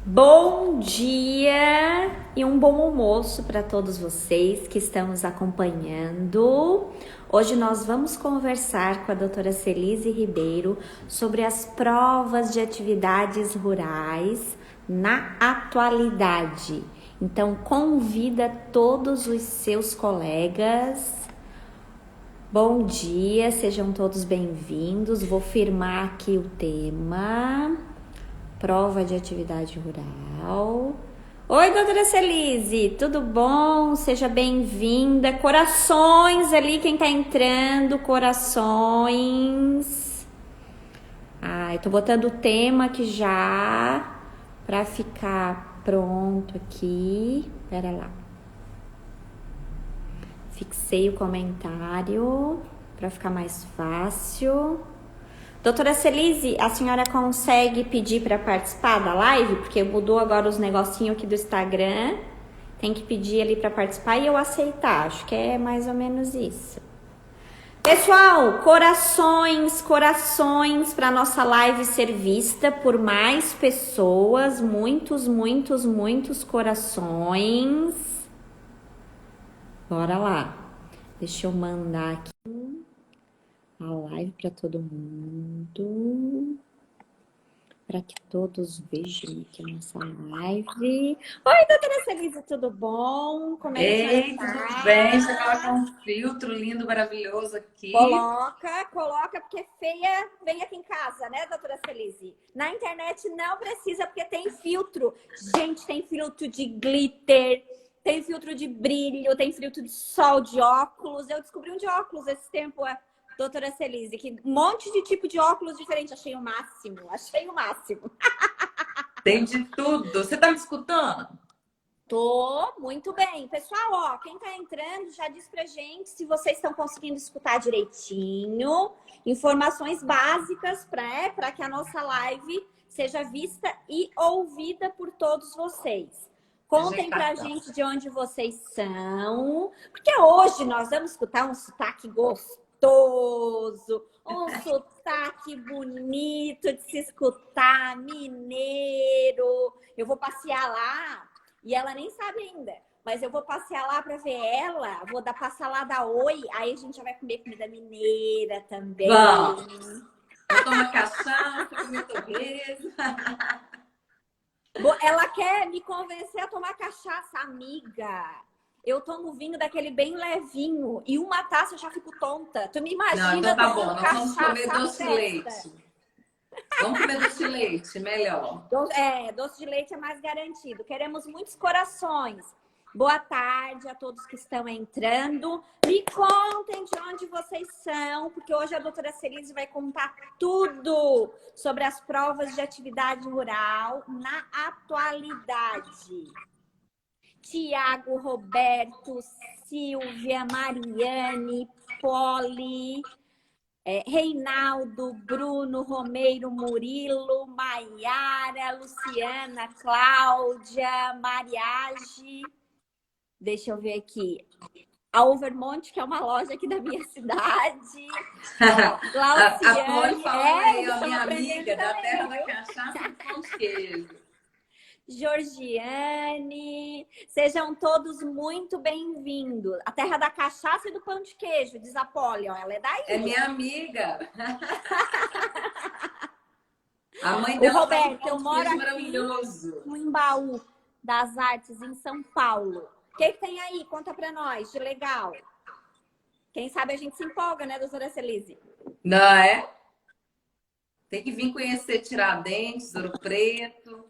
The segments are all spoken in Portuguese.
Bom dia e um bom almoço para todos vocês que estão nos acompanhando. Hoje nós vamos conversar com a doutora Celise Ribeiro sobre as provas de atividades rurais na atualidade. Então, convida todos os seus colegas. Bom dia, sejam todos bem-vindos. Vou firmar aqui o tema. Prova de atividade rural. Oi, doutora Celise, tudo bom? Seja bem-vinda. Corações ali, quem tá entrando, corações. Eu tô botando o tema aqui já pra ficar pronto aqui. Pera lá. Fixei o comentário pra ficar mais fácil. Doutora Celise, a senhora consegue pedir para participar da live? Porque mudou agora os negocinhos aqui do Instagram. Tem que pedir ali para participar e eu aceitar. Acho que é mais ou menos isso. Pessoal, corações para nossa live ser vista por mais pessoas. Muitos corações. Bora lá. Deixa eu mandar aqui a live para todo mundo, para que todos vejam aqui a nossa live. Oi, doutora Celise, tudo bom? Como é que Ei, tá? tudo bem? Você coloca um filtro lindo, maravilhoso aqui. Coloca, porque feia vem aqui em casa, né, doutora Celise? Na internet não precisa, porque tem filtro. Gente, tem filtro de glitter, tem filtro de brilho, tem filtro de sol, de óculos. Eu descobri um de óculos esse tempo, doutora Celise, que um monte de tipo de óculos diferente. Achei o máximo. Tem de tudo. Você tá me escutando? Tô muito bem. Pessoal, ó, quem tá entrando já diz pra gente se vocês estão conseguindo escutar direitinho. Informações básicas para que a nossa live seja vista e ouvida por todos vocês. Contem pra gente de onde vocês são, porque hoje nós vamos escutar um sotaque gostoso, um sotaque bonito de se escutar, mineiro. Eu vou passear lá e ela nem sabe ainda, mas eu vou passear lá para ver ela, passar lá da Oi, aí a gente já vai comer comida mineira também. Vamos. Vou tomar cachaça, comer torresmo. Ela quer me convencer a tomar cachaça, amiga. Eu tomo vinho daquele bem levinho e uma taça eu já fico tonta. Tu me imagina? Não, então tá bom, nós vamos cachaça comer doce de leite. Vamos comer doce de leite, melhor. Doce de leite é mais garantido. Queremos muitos corações. Boa tarde a todos que estão entrando. Me contem de onde vocês são, porque hoje a doutora Celise vai contar tudo sobre as provas de atividade rural na atualidade. Tiago, Roberto, Silvia, Mariane, Poli, Reinaldo, Bruno, Romeiro, Murilo, Maiara, Luciana, Cláudia, Mariage. Deixa eu ver aqui. A Overmont, que é uma loja aqui da minha cidade. A Poli falou aí, ó, minha amiga da terra da cachaça e do pão de queijo. Georgiane, sejam todos muito bem-vindos. A terra da cachaça e do pão de queijo, diz a Poli, ó, ela é daí. É minha amiga. A mãe O dela Roberto, eu moro aqui maravilhoso. no Embaú das Artes, em São Paulo. O que tem aí? Conta pra nós, de legal. Quem sabe a gente se empolga, né, doutora Celise? Não é? Tem que vir conhecer Tiradentes, Ouro Preto.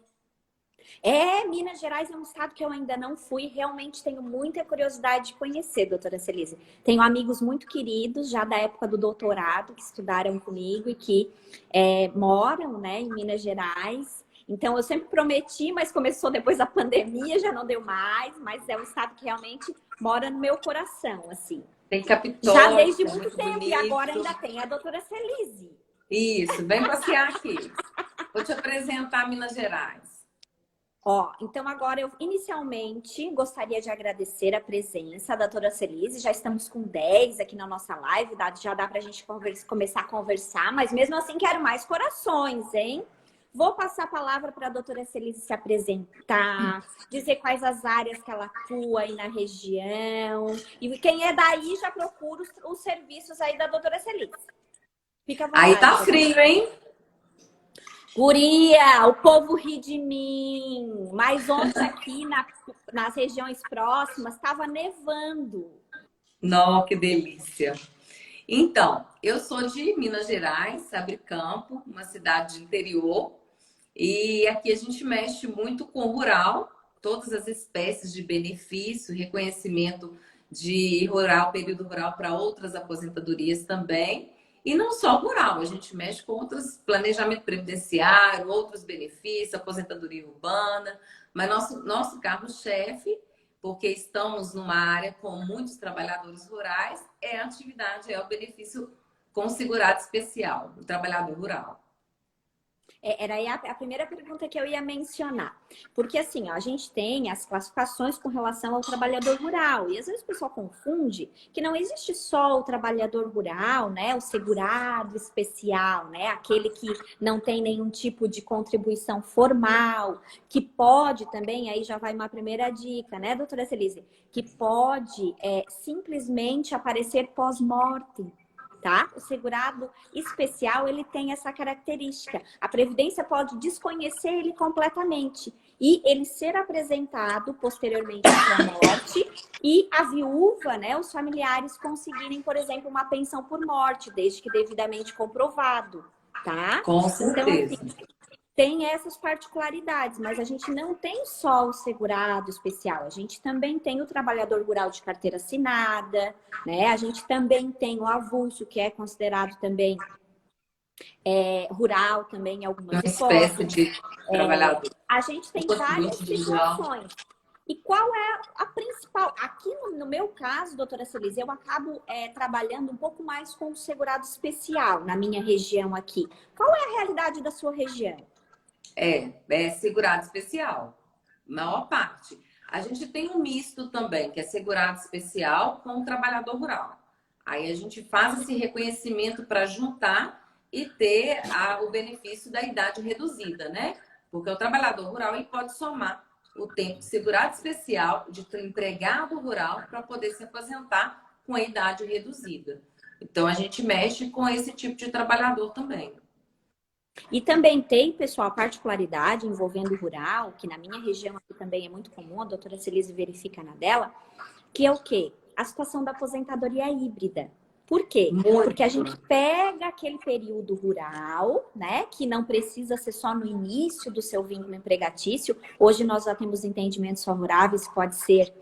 Minas Gerais é um estado que eu ainda não fui. Realmente tenho muita curiosidade de conhecer, doutora Celise. Tenho amigos muito queridos, já da época do doutorado, que estudaram comigo e que moram, né, em Minas Gerais. Então, eu sempre prometi, mas começou depois da pandemia, já não deu mais. Mas é um estado que realmente mora no meu coração, assim. Tem Capitólio. Já desde muito tempo. Bonito. E agora ainda tem a doutora Celise. Isso, vem passear aqui. Vou te apresentar Minas Gerais. Então agora eu inicialmente gostaria de agradecer a presença da doutora Celise. Já estamos com 10 aqui na nossa live, já dá pra gente começar a conversar, mas mesmo assim quero mais corações, hein? Vou passar a palavra para a doutora Celise se apresentar, dizer quais as áreas que ela atua aí na região. E quem é daí já procura os serviços aí da doutora Celise. Fica à vontade. Aí tá frio, hein? Guria, o povo ri de mim. Mas ontem aqui nas regiões próximas estava nevando. Não, que delícia. Então, eu sou de Minas Gerais, Sabricampo, uma cidade de interior. E aqui a gente mexe muito com o rural, todas as espécies de benefício, reconhecimento de rural, período rural para outras aposentadorias também. E não só rural, a gente mexe com outros planejamento previdenciário, outros benefícios, aposentadoria urbana. Mas nosso carro-chefe, porque estamos numa área com muitos trabalhadores rurais, é a atividade, é o benefício com segurado especial, o trabalhador rural. Era aí a primeira pergunta que eu ia mencionar. Porque assim, ó, a gente tem as classificações com relação ao trabalhador rural. E às vezes o pessoal confunde que não existe só o trabalhador rural, né? O segurado especial, né? Aquele que não tem nenhum tipo de contribuição formal, que pode também, aí já vai uma primeira dica, né, doutora Celise? Que pode simplesmente aparecer pós-mortem. Tá? O segurado especial, ele tem essa característica. A Previdência pode desconhecer ele completamente e ele ser apresentado posteriormente à sua morte e a viúva, né, os familiares conseguirem, por exemplo, uma pensão por morte, desde que devidamente comprovado, tá? Com certeza. Então, assim, tem essas particularidades, mas a gente não tem só o segurado especial, a gente também tem o trabalhador rural de carteira assinada, né? A gente também tem o avulso, que é considerado também rural, também em algumas Uma espécie hipóteses. de trabalhador. A gente tem várias situações. E qual é a principal? Aqui no meu caso, doutora Celise, eu acabo trabalhando um pouco mais com o segurado especial na minha região aqui. Qual é a realidade da sua região? É segurado especial, maior parte. A gente tem um misto também, que é segurado especial com o trabalhador rural. Aí a gente faz esse reconhecimento para juntar e ter o benefício da idade reduzida, né? Porque o trabalhador rural ele pode somar o tempo de segurado especial, de empregado rural, para poder se aposentar com a idade reduzida. Então a gente mexe com esse tipo de trabalhador também. E também tem, pessoal, particularidade envolvendo o rural, que na minha região aqui também é muito comum, a doutora Celise verifica na dela, que é o quê? A situação da aposentadoria híbrida. Por quê? Porque a gente pega aquele período rural, né? Que não precisa ser só no início do seu vínculo empregatício. Hoje nós já temos entendimentos favoráveis, pode ser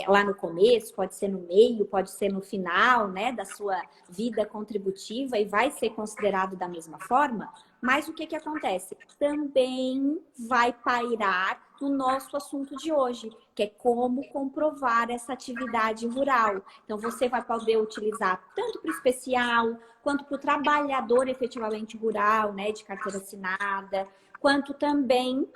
lá no começo, pode ser no meio, pode ser no final, né? Da sua vida contributiva e vai ser considerado da mesma forma. Mas o que acontece? Também vai pairar no nosso assunto de hoje, que é como comprovar essa atividade rural. Então, você vai poder utilizar tanto para o especial, quanto para o trabalhador efetivamente rural, né, de carteira assinada, quanto também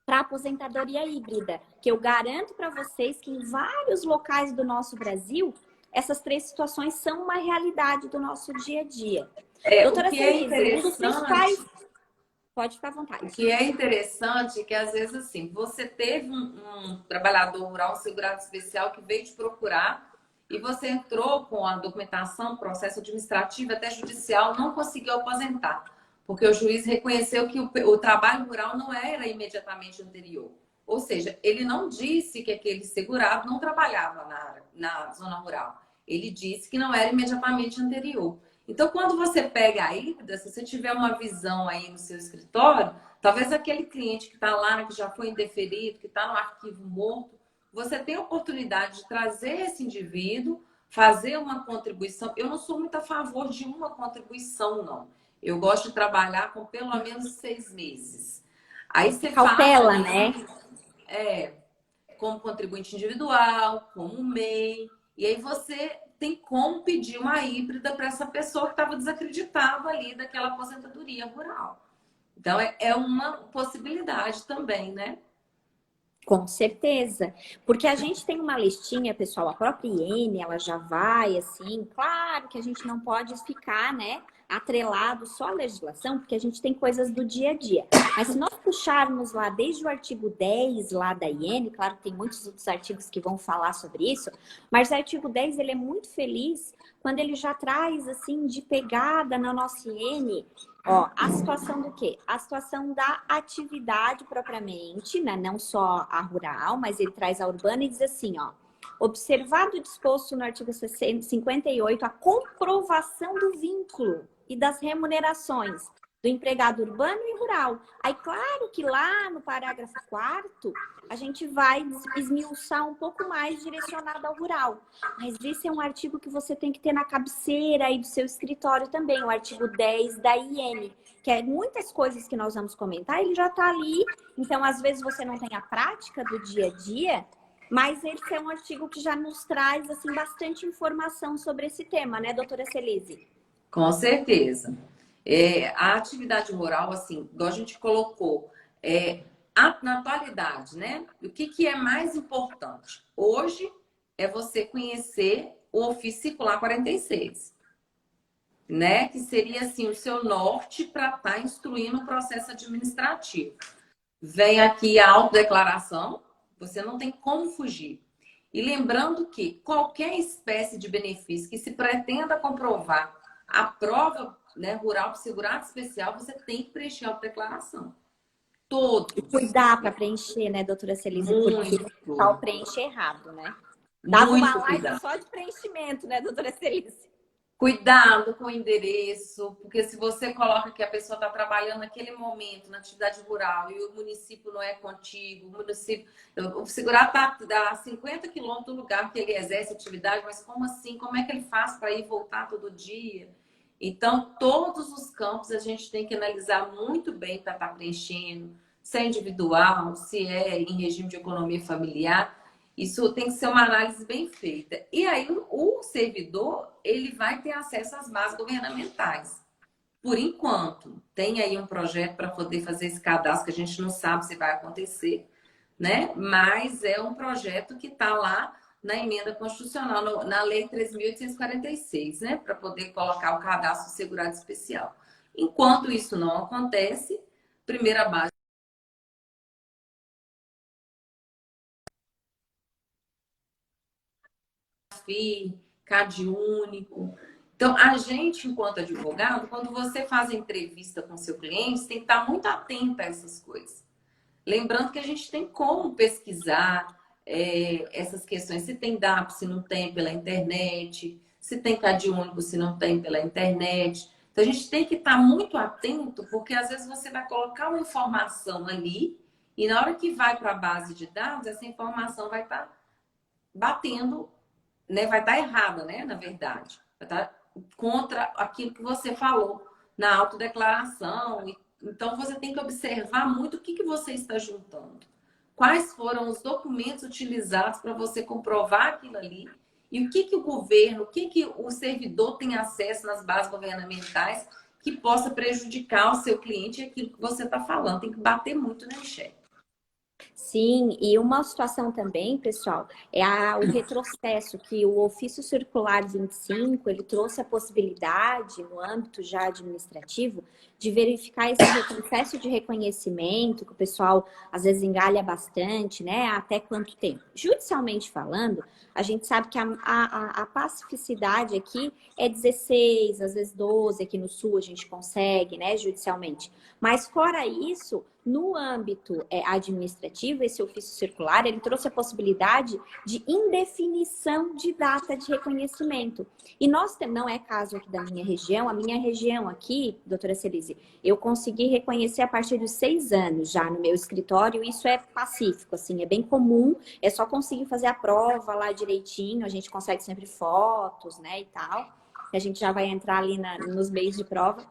para a aposentadoria híbrida, que eu garanto para vocês que em vários locais do nosso Brasil, essas três situações são uma realidade do nosso dia a dia. Doutora Celise, pode ficar à vontade. O que é interessante é que, às vezes, assim, você teve um trabalhador rural, um segurado especial que veio te procurar e você entrou com a documentação, processo administrativo, até judicial, não conseguiu aposentar, porque o juiz reconheceu que o trabalho rural não era imediatamente anterior. Ou seja, ele não disse que aquele segurado não trabalhava na zona rural. Ele disse que não era imediatamente anterior. Então, quando você pega a híbrida, se você tiver uma visão aí no seu escritório, talvez aquele cliente que está lá, que já foi indeferido, que está no arquivo morto, você tem a oportunidade de trazer esse indivíduo, fazer uma contribuição. Eu não sou muito a favor de uma contribuição, não. Eu gosto de trabalhar com pelo menos 6 meses. Aí você cautela, faz, né? Como contribuinte individual, como MEI. E aí você tem como pedir uma híbrida para essa pessoa que estava desacreditada ali daquela aposentadoria rural. Então, é uma possibilidade também, né? Com certeza. Porque a gente tem uma listinha, pessoal, a própria IN, ela já vai assim, claro que a gente não pode ficar, né, atrelado só à legislação, porque a gente tem coisas do dia a dia. Mas se nós puxarmos lá desde o artigo 10 lá da IN, claro que tem muitos outros artigos que vão falar sobre isso, mas o artigo 10 ele é muito feliz quando ele já traz assim de pegada na nossa IN, ó, a situação do quê? A situação da atividade propriamente, né? Não só a rural, mas ele traz a urbana e diz assim, ó, observado o disposto no artigo 58, a comprovação do vínculo e das remunerações do empregado urbano e rural. Aí, claro que lá no parágrafo 4º, a gente vai esmiuçar um pouco mais direcionado ao rural. Mas esse é um artigo que você tem que ter na cabeceira aí do seu escritório também, o artigo 10 da IN, que é muitas coisas que nós vamos comentar, ele já está ali. Então, às vezes, você não tem a prática do dia a dia, mas esse é um artigo que já nos traz assim, bastante informação sobre esse tema, né, doutora Celise? Com certeza. A atividade rural, assim, igual a gente colocou, na atualidade, né? O que é mais importante? Hoje é você conhecer o ofício circular 46, né? Que seria, assim, o seu norte para estar instruindo o processo administrativo. Vem aqui a autodeclaração, você não tem como fugir. E lembrando que qualquer espécie de benefício que se pretenda comprovar a prova, né, rural de segurado especial, você tem que preencher a autodeclaração. Todos. E cuidar para preencher, né, doutora Celise? Porque o pessoal preenche errado, né? Dava Muito uma live cuidado. só de preenchimento, né, doutora Celise? Cuidado com o endereço, porque se você coloca que a pessoa está trabalhando naquele momento na atividade rural e o município não é contigo, o segurado está a 50 quilômetros do lugar que ele exerce atividade, mas como assim? Como é que ele faz para ir e voltar todo dia? Então, todos os campos a gente tem que analisar muito bem para estar preenchendo, se é individual, se é em regime de economia familiar. Isso tem que ser uma análise bem feita. E aí, o servidor, ele vai ter acesso às bases governamentais. Por enquanto, tem aí um projeto para poder fazer esse cadastro, que a gente não sabe se vai acontecer, né? Mas é um projeto que está lá na emenda constitucional, na Lei 3.846, né? Para poder colocar o cadastro segurado especial. Enquanto isso não acontece, primeira base FI, CAD único. Então, a gente, enquanto advogado, quando você faz a entrevista com seu cliente, tem que estar muito atento a essas coisas. Lembrando que a gente tem como pesquisar essas questões, se tem DAP, se não tem pela internet, se tem CAD único, se não tem pela internet. Então, a gente tem que estar muito atento, porque às vezes você vai colocar uma informação ali e na hora que vai para a base de dados, essa informação vai estar batendo, né, vai estar errada, né, na verdade. Vai estar contra aquilo que você falou na autodeclaração. Então, você tem que observar muito o que você está juntando. Quais foram os documentos utilizados para você comprovar aquilo ali. E o que o governo, o que o servidor tem acesso nas bases governamentais que possa prejudicar o seu cliente e aquilo que você está falando. Tem que bater muito, né, Michelle? Sim, e uma situação também, pessoal, é o retrocesso, que o ofício circular 25, ele trouxe a possibilidade, no âmbito já administrativo, de verificar esse retrocesso de reconhecimento, que o pessoal às vezes engalha bastante, né? Até quanto tempo? Judicialmente falando, a gente sabe que a pacificidade aqui é 16, às vezes 12, aqui no Sul a gente consegue, né, judicialmente. Mas fora isso, no âmbito administrativo, esse ofício circular, ele trouxe a possibilidade de indefinição de data de reconhecimento. E nós, não é caso aqui da minha região, a minha região aqui, doutora Celise, eu consegui reconhecer a partir dos 6 anos já no meu escritório, isso é pacífico, assim, é bem comum, é só conseguir fazer a prova lá direitinho, a gente consegue sempre fotos, né, e tal, a gente já vai entrar ali nos meios de prova,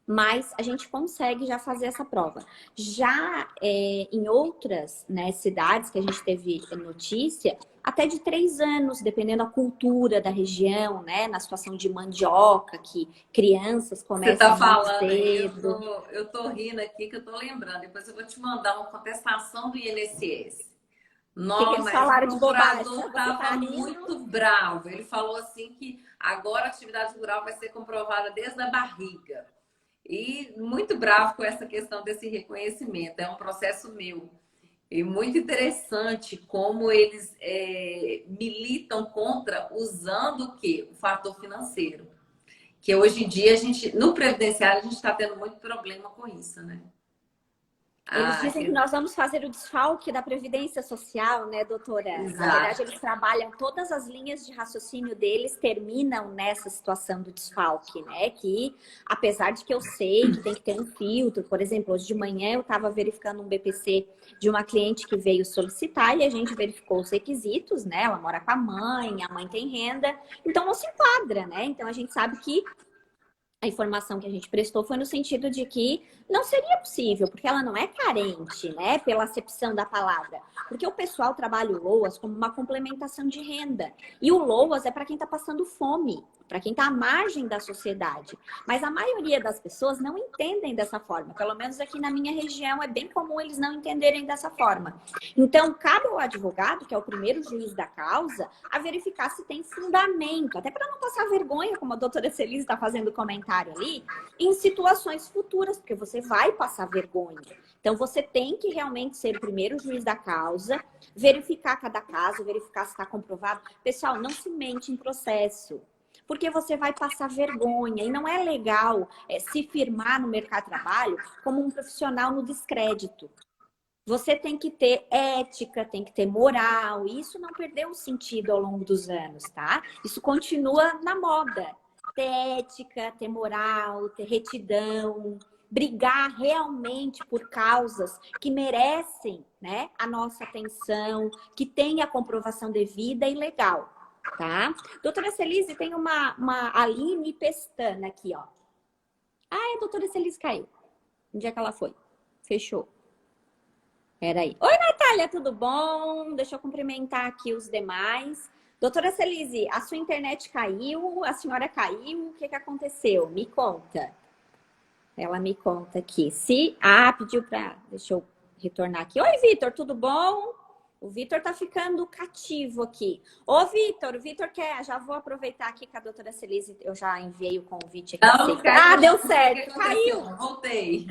mas a gente consegue já fazer essa prova. Já em outras, né, cidades que a gente teve notícia, até de 3 anos, dependendo da cultura da região, né, na situação de mandioca, que crianças começam Você está muito falando cedo. eu tô rindo aqui que eu tô lembrando. Depois eu vou te mandar uma contestação do INSS. Que Não, eles mas falaram o de bobagem? procurador Você tá estava rindo? muito bravo. Ele falou assim que agora a atividade rural vai ser comprovada desde a barriga. E muito bravo com essa questão desse reconhecimento. É um processo meu. E muito interessante como eles militam contra usando o quê? O fator financeiro. Que hoje em dia, no previdenciário, a gente está tendo muito problema com isso, né? Eles Ah, dizem que nós vamos fazer o desfalque da Previdência Social, né, doutora? Na verdade, exato. eles trabalham, todas as linhas de raciocínio deles terminam nessa situação do desfalque, né? Que, apesar de que eu sei que tem que ter um filtro, por exemplo, hoje de manhã eu estava verificando um BPC de uma cliente que veio solicitar e a gente verificou os requisitos, né? Ela mora com a mãe tem renda, então não se enquadra, né? Então a gente sabe que a informação que a gente prestou foi no sentido de que não seria possível, porque ela não é carente, né? Pela acepção da palavra. Porque o pessoal trabalha o LOAS como uma complementação de renda. E o LOAS é para quem está passando fome, para quem está à margem da sociedade. Mas a maioria das pessoas não entendem dessa forma. Pelo menos aqui na minha região é bem comum eles não entenderem dessa forma. Então, cabe ao advogado, que é o primeiro juiz da causa, a verificar se tem fundamento, até para não passar vergonha, como a doutora Celise está fazendo comentário ali, em situações futuras, porque você vai passar vergonha. Então, você tem que realmente ser o primeiro juiz da causa, verificar cada caso, verificar se está comprovado. Pessoal, não se mente em processo, porque você vai passar vergonha. E não é legal se firmar no mercado de trabalho como um profissional no descrédito. Você tem que ter ética, tem que ter moral. E isso não perdeu o sentido ao longo dos anos, tá? Isso continua na moda. Ter ética, ter moral, ter retidão, brigar realmente por causas que merecem, né, a nossa atenção, que tem a comprovação devida e legal, tá? Doutora Celise, tem uma Aline Pestana aqui, ó. Ah, a doutora Celise caiu. Onde é que ela foi? Fechou. Peraí. Oi, Natália, tudo bom? Deixa eu cumprimentar aqui os demais. Doutora Celise, a sua internet caiu, a senhora caiu, o que que aconteceu? Me conta. Ela me conta aqui. Se... Ah, pediu para... Deixa eu retornar aqui. Oi, Vitor, tudo bom? O Vitor tá ficando cativo aqui. Ô, Vitor, o Vitor quer... Já vou aproveitar aqui que a doutora Celise, eu já enviei o convite aqui. Não, não Ah, caiu, deu não. Não sei o que certo. aconteceu. Caiu. Voltei.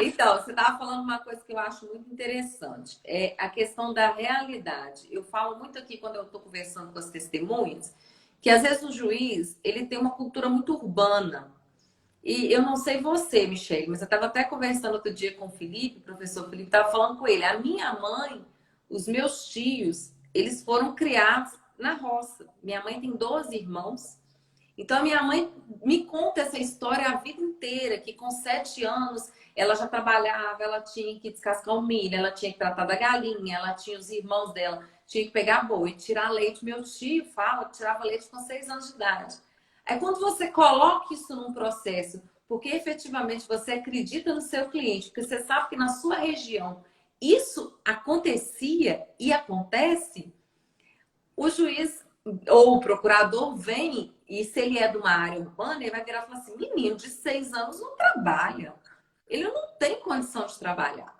Então, você estava falando uma coisa que eu acho muito interessante. É a questão da realidade. Eu falo muito aqui quando eu estou conversando com as testemunhas, que às vezes o juiz, ele tem uma cultura muito urbana. E eu não sei você, Michele, mas eu estava até conversando outro dia com o Felipe, o professor Felipe, estava falando com ele. A minha mãe, os meus tios, eles foram criados na roça. Minha mãe tem 12 irmãos. Então, a minha mãe me conta essa história a vida inteira, que com 7 anos ela já trabalhava, ela tinha que descascar o milho, ela tinha que tratar da galinha, ela tinha os irmãos dela, tinha que pegar boi, tirar leite. Meu tio fala que tirava leite com 6 anos de idade. Aí, quando você coloca isso num processo, porque efetivamente você acredita no seu cliente, porque você sabe que na sua região isso acontecia e acontece, o juiz ou o procurador vem e se ele é de uma área urbana, ele vai virar e falar assim, menino de 6 anos não trabalha. Ele não tem condição de trabalhar.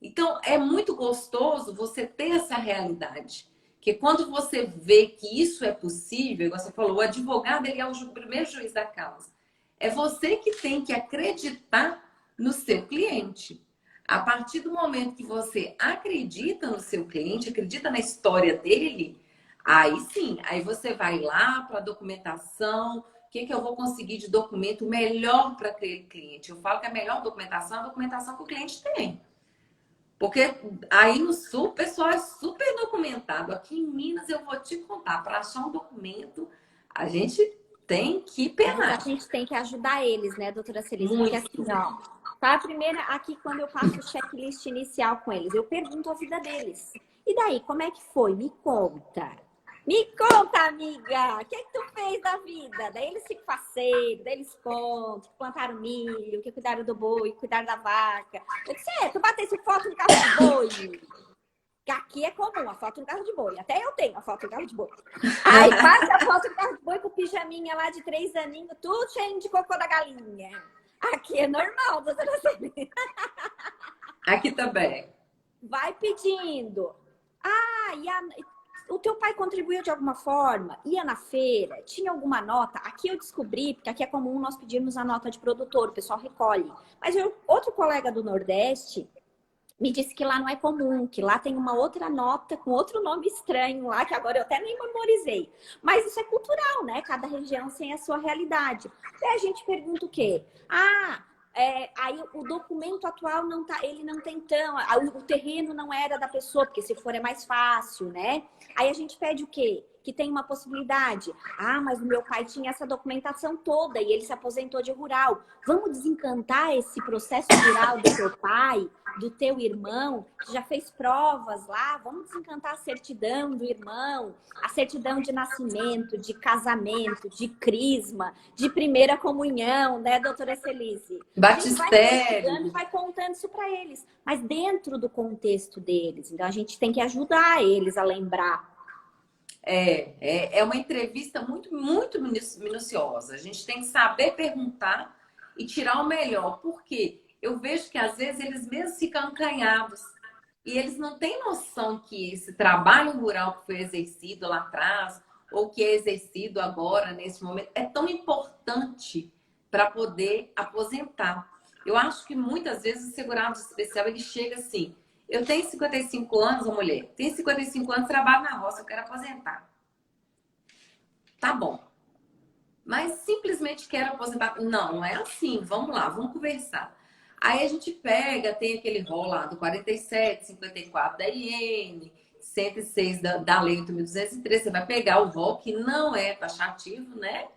Então, é muito gostoso você ter essa realidade. Que quando você vê que isso é possível, igual você falou, o advogado ele é o primeiro juiz da causa. É você que tem que acreditar no seu cliente. A partir do momento que você acredita no seu cliente, acredita na história dele, aí sim, aí você vai lá para a documentação. O que eu vou conseguir de documento melhor para aquele cliente? Eu falo que a melhor documentação é a documentação que o cliente tem. Porque aí no sul o pessoal é super documentado. Aqui em Minas eu vou te contar, para achar um documento, a gente tem que Mas a penar. gente tem que ajudar eles, né, doutora Celise? Porque assim, Muito. ó, tá a primeira aqui quando eu faço o checklist inicial com eles, eu pergunto a vida deles. E daí, como é que foi? Me conta. Me conta, amiga, o que é que tu fez da vida? Daí eles ficam faceiros, daí eles contam que plantaram milho, que cuidaram do boi, que cuidaram da vaca. Eu disse, tu batesse foto no carro de boi. Que aqui é comum, a foto no carro de boi. Até eu tenho a foto no carro de boi. Aí passa a foto no carro de boi com o pijaminha lá de 3 aninhos, tudo cheio de cocô da galinha. Aqui é normal, doutora Celina. Aqui também. vai pedindo. Ah, o teu pai contribuiu de alguma forma? Ia na feira? Tinha alguma nota? Aqui eu descobri, porque aqui é comum nós pedirmos a nota de produtor, o pessoal recolhe. Mas outro colega do Nordeste me disse que lá não é comum, que lá tem uma outra nota com outro nome estranho lá, que agora eu até nem memorizei. Mas isso é cultural, né? Cada região tem a sua realidade. Daí a gente pergunta o quê? Aí o documento atual não tá, ele não tem tão, o terreno não era da pessoa, porque se for é mais fácil, né? Aí a gente pede o quê? Que tem uma possibilidade. Ah, mas o meu pai tinha essa documentação toda e ele se aposentou de rural. Vamos desencantar esse processo rural do teu pai, do teu irmão, que já fez provas lá. Vamos desencantar a certidão do irmão, a certidão de nascimento, de casamento, de crisma, de primeira comunhão, né, doutora Celice? A gente vai investigando e Batistério. vai contando isso para eles, mas dentro do contexto deles. Então a gente tem que ajudar eles a lembrar. É uma entrevista muito, muito minuciosa. A gente tem que saber perguntar e tirar o melhor. Por quê? Eu vejo que às vezes eles mesmos ficam acanhados e eles não têm noção que esse trabalho rural que foi exercido lá atrás ou que é exercido agora, nesse momento, é tão importante para poder aposentar. Eu acho que muitas vezes o segurado especial ele chega assim: eu tenho 55 anos, a mulher, tenho 55 anos, trabalho na roça, eu quero aposentar. Tá bom. Mas simplesmente quero aposentar. Não, não é assim. Vamos lá, vamos conversar. Aí a gente pega, tem aquele rol lá do 47, 54 da IN, 106 da Lei 8.203. Você vai pegar o rol que não é taxativo, né?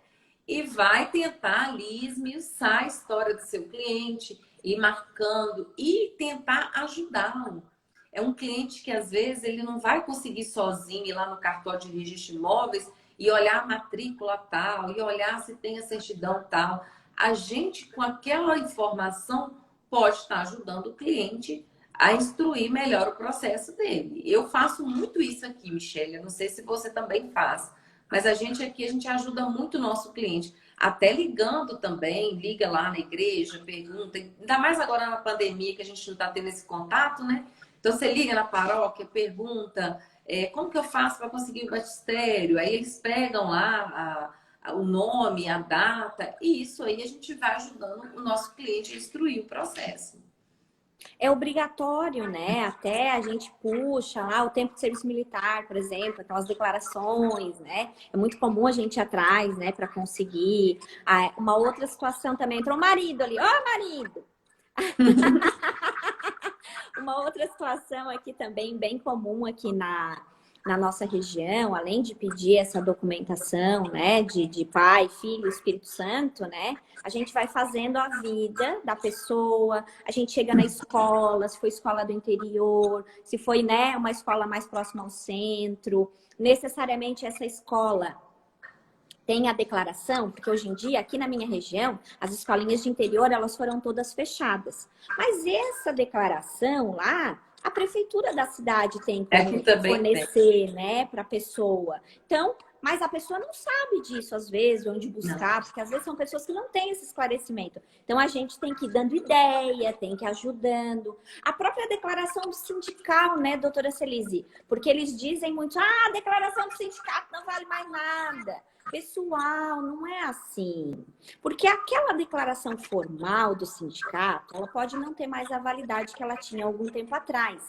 E vai tentar ali esmiuçar a história do seu cliente, ir marcando e tentar ajudá-lo. É um cliente que às vezes ele não vai conseguir sozinho ir lá no cartório de registro de imóveis e olhar a matrícula tal, e olhar se tem a certidão tal. A gente, com aquela informação, pode estar ajudando o cliente a instruir melhor o processo dele. Eu faço muito isso aqui, Michelle. Eu não sei se você também faz, mas a gente aqui, a gente ajuda muito o nosso cliente. Até ligando também, liga lá na igreja, pergunta. Ainda mais agora na pandemia, que a gente não está tendo esse contato, né? Então, você liga na paróquia, pergunta como que eu faço para conseguir o batistério? Aí eles pegam lá o nome, a data, e isso aí a gente vai ajudando o nosso cliente a instruir o processo. É obrigatório, né? Até a gente puxa lá o tempo de serviço militar, por exemplo, aquelas declarações, né? É muito comum a gente ir atrás, né, para conseguir. Uma outra situação também, entrou o marido ali, ó, marido! Uma outra situação aqui também, bem comum aqui na nossa região, além de pedir essa documentação, né, de Pai, Filho, Espírito Santo, né, a gente vai fazendo a vida da pessoa, a gente chega na escola, se foi escola do interior, se foi, né, uma escola mais próxima ao centro, necessariamente essa escola tem a declaração, porque hoje em dia, aqui na minha região, as escolinhas de interior, elas foram todas fechadas. Mas essa declaração lá, a prefeitura da cidade tem Aqui como também tem. fornecer, né, para a pessoa. Então, mas a pessoa não sabe disso, às vezes, onde Não. buscar, porque às vezes são pessoas que não têm esse esclarecimento. Então, a gente tem que ir dando ideia, tem que ir ajudando. A própria declaração do sindical, né, doutora Celise? Porque eles dizem muito, a declaração do sindicato não vale mais nada. Pessoal, não é assim. Porque aquela declaração formal do sindicato, ela pode não ter mais a validade que ela tinha algum tempo atrás.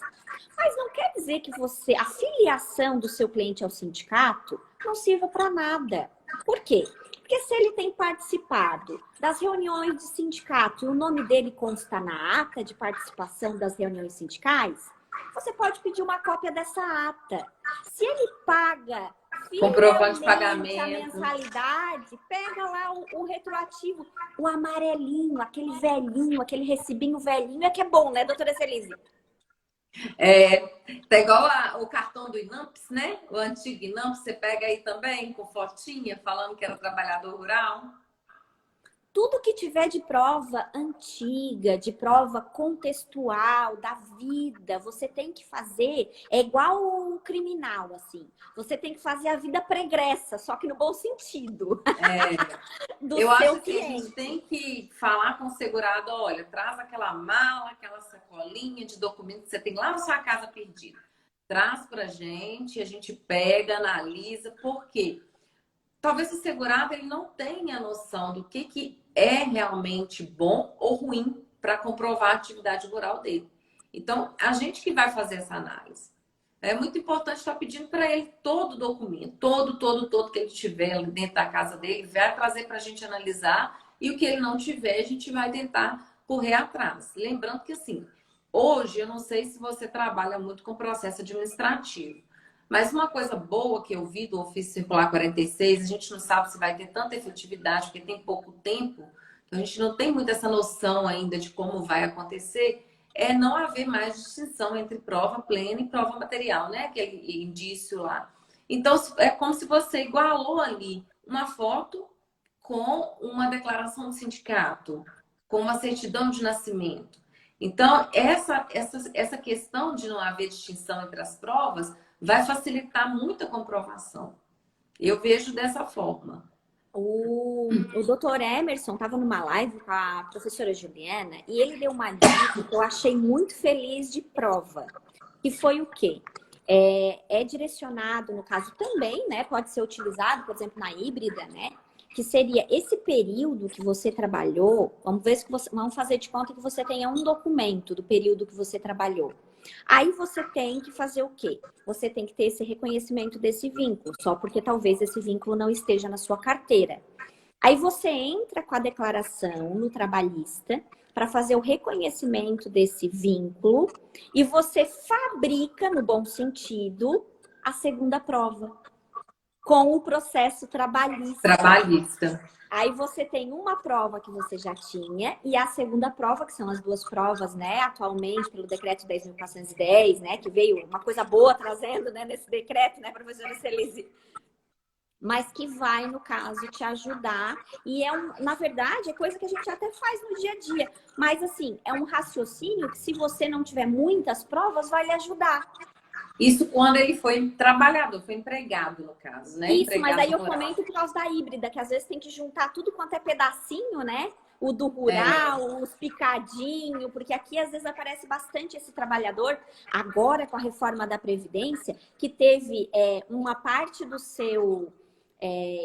Mas não quer dizer que a filiação do seu cliente ao sindicato não sirva para nada. Por quê? Porque se ele tem participado das reuniões de sindicato e o nome dele consta na ata de participação das reuniões sindicais, você pode pedir uma cópia dessa ata. Se ele paga Comprovante de fielmente a pagamento. mensalidade, pega lá o retroativo, o amarelinho, aquele velhinho, aquele recibinho velhinho, é que é bom, né, doutora Celise? Tá igual o cartão do Inamps, né? O antigo Inamps, você pega aí também com fotinha, falando que era trabalhador rural. Tudo que tiver de prova antiga, de prova contextual, da vida, você tem que fazer, é igual o criminal, assim. Você tem que fazer a vida pregressa, só que no bom sentido, do Eu seu acho que a gente cliente. tem que falar com o segurado, olha, traz aquela mala, aquela sacolinha de documentos que você tem lá na sua casa perdida. Traz pra gente, a gente pega, analisa, por quê? Talvez o segurado ele não tenha noção do que é realmente bom ou ruim para comprovar a atividade rural dele. Então, a gente que vai fazer essa análise. É muito importante estar pedindo para ele todo o documento, todo que ele tiver dentro da casa dele, vai trazer para a gente analisar, e o que ele não tiver, a gente vai tentar correr atrás. Lembrando que, assim, hoje, eu não sei se você trabalha muito com processo administrativo, mas uma coisa boa que eu vi do Ofício Circular 46, a gente não sabe se vai ter tanta efetividade, porque tem pouco tempo, então a gente não tem muito essa noção ainda de como vai acontecer, é não haver mais distinção entre prova plena e prova material, né? Aquele indício lá. Então, é como se você igualou ali uma foto com uma declaração do sindicato, com uma certidão de nascimento. Então, essa questão de não haver distinção entre as provas vai facilitar muito a comprovação. Eu vejo dessa forma. O doutor Emerson estava numa live com a professora Juliana e ele deu uma dica que eu achei muito feliz de prova. Que foi o quê? É direcionado, no caso também, né? Pode ser utilizado, por exemplo, na híbrida, né? Que seria esse período que você trabalhou. Vamos fazer de conta que você tenha um documento do período que você trabalhou. Aí você tem que fazer o quê? Você tem que ter esse reconhecimento desse vínculo, só porque talvez esse vínculo não esteja na sua carteira. Aí você entra com a declaração no trabalhista para fazer o reconhecimento desse vínculo e você fabrica, no bom sentido, a segunda prova com o processo trabalhista. Trabalhista. Aí você tem uma prova que você já tinha e a segunda prova, que são as duas provas, né, atualmente pelo decreto 10.410, né, que veio uma coisa boa trazendo, né, nesse decreto, né, professora Celise? Mas que vai, no caso, te ajudar. E na verdade, é coisa que a gente até faz no dia a dia. Mas, assim, é um raciocínio que, se você não tiver muitas provas, vai lhe ajudar. Isso quando ele foi trabalhador, foi empregado, no caso, né? Isso, empregado mas aí eu rural. comento por causa da híbrida, que às vezes tem que juntar tudo quanto é pedacinho, né? O do rural, os picadinho, porque aqui às vezes aparece bastante esse trabalhador, agora com a reforma da Previdência, que teve uma parte do seu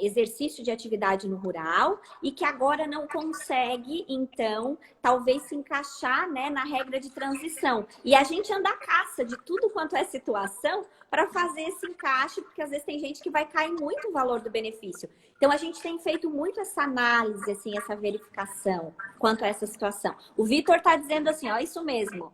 exercício de atividade no rural e que agora não consegue, então, talvez se encaixar, né, na regra de transição. E a gente anda à caça de tudo quanto é situação para fazer esse encaixe, porque às vezes tem gente que vai cair muito o valor do benefício. Então, a gente tem feito muito essa análise, assim, essa verificação quanto a essa situação. O Vitor está dizendo assim, ó, isso mesmo.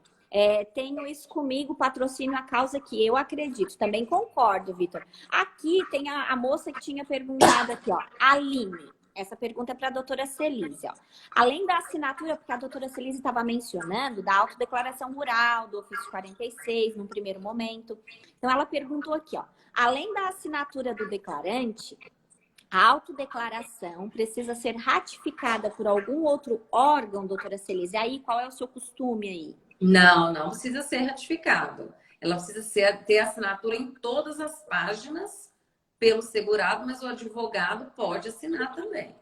Tenho isso comigo, patrocínio a causa que eu acredito. Também concordo, Vitor. Aqui tem a moça que tinha perguntado aqui, ó, Aline. Essa pergunta é para a doutora Celise. Ó. Além da assinatura, porque a doutora Celise estava mencionando, da autodeclaração rural, do ofício 46, num primeiro momento. Então, ela perguntou aqui, ó, além da assinatura do declarante, a autodeclaração precisa ser ratificada por algum outro órgão, doutora Celise? Aí, qual é o seu costume aí? Não precisa ser ratificado. Ela precisa ter assinatura em todas as páginas pelo segurado, mas o advogado pode assinar também.